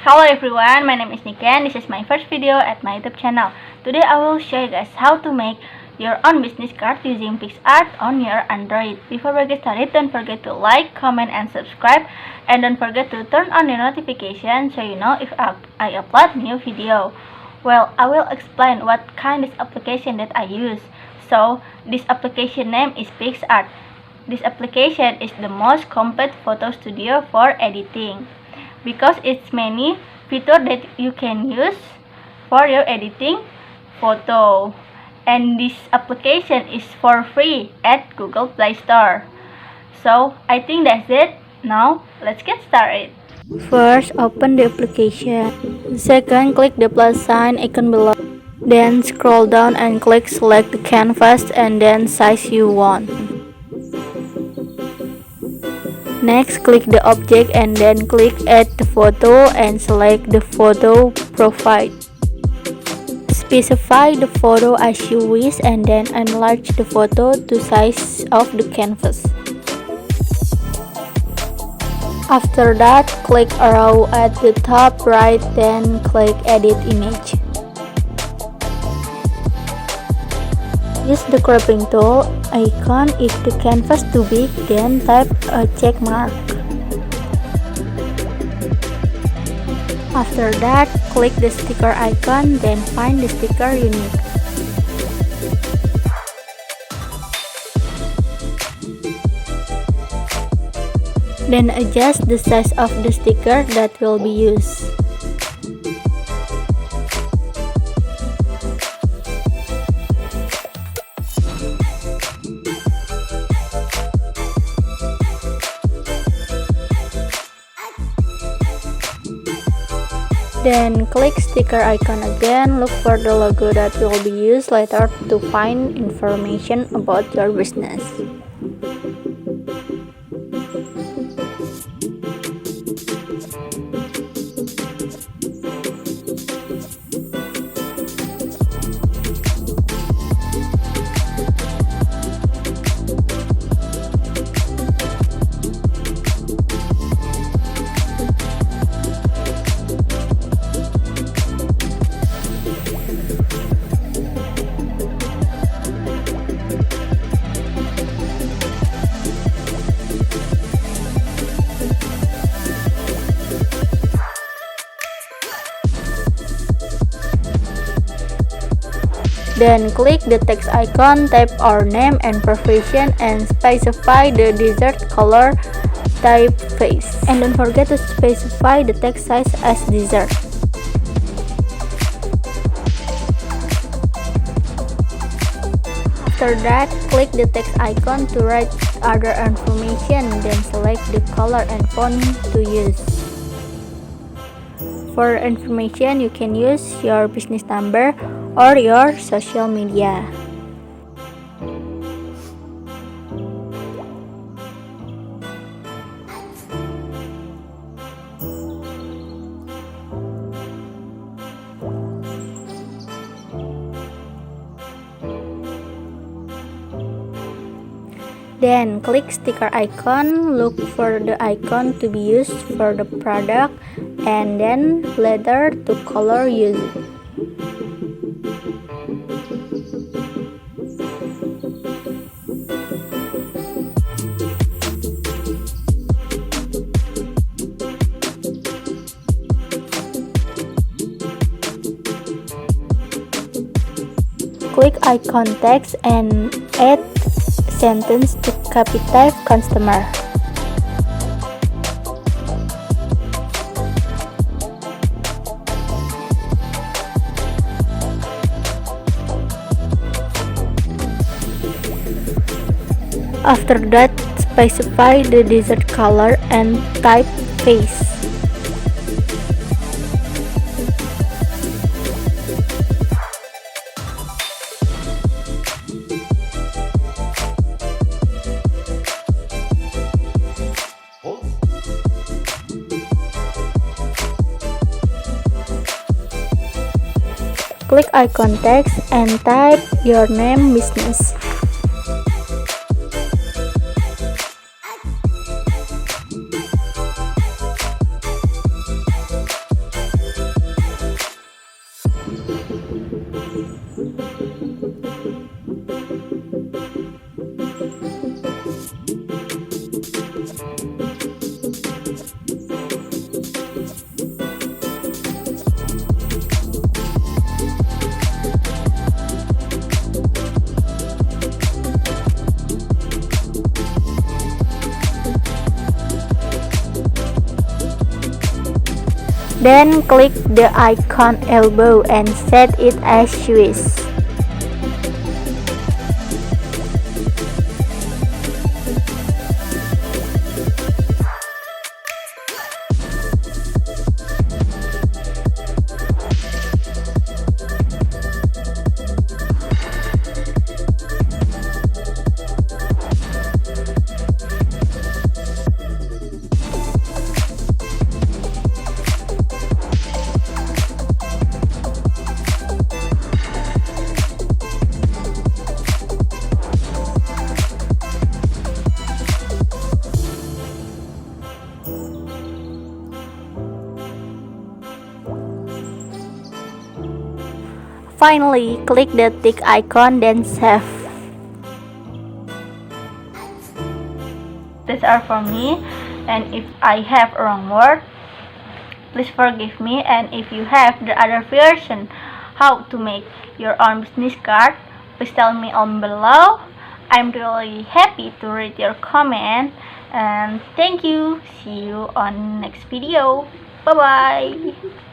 Hello everyone, my name is Nika and this is my first video at my YouTube channel. Today I will show you guys how to make your own business card using PicsArt on your Android. Before we get started, don't forget to like, comment, and subscribe, and don't forget to turn on your notification so you know if I upload new video. Well, I will explain what kind of application that I use. So, this application name is PicsArt. This application is the most complete photo studio for editing, because it's many features that you can use for your editing photo. And this application is for free at Google Play Store. So I think that's it. Now let's get started. First, open the application. Second, click the plus sign icon below. Then scroll down and click select the canvas and then size you want. Next, click the object and then click add the photo and select the photo profile. Specify the photo as you wish and then enlarge the photo to size of the canvas. After that, click arrow at the top right, then click edit image. Use the cropping tool icon. If the canvas too big, then type a check mark. After that, click the sticker icon, then find the sticker you need. Then adjust the size of the sticker that will be used. Then click sticker icon again, look for the logo that will be used later to find information about your business. Then click the text icon, type our name and profession, and specify the desired color typeface. And don't forget to specify the text size as desired. After that, click the text icon to write other information, then select the color and font to use. For information, you can use your business number or your social media. Then click sticker icon, look for the icon to be used for the product, and then letter to color used. Click icon text and add sentence to copy type customer. After that, specify the desired color and typeface. Click icon text and type your name business. Then click the icon elbow and set it as Swiss. Finally, click the tick icon, then save. These are for me, and if I have a wrong word, please forgive me. And if you have the other version how to make your own business card, please tell me on below. I'm really happy to read your comment, and thank you. See you on next video. Bye bye.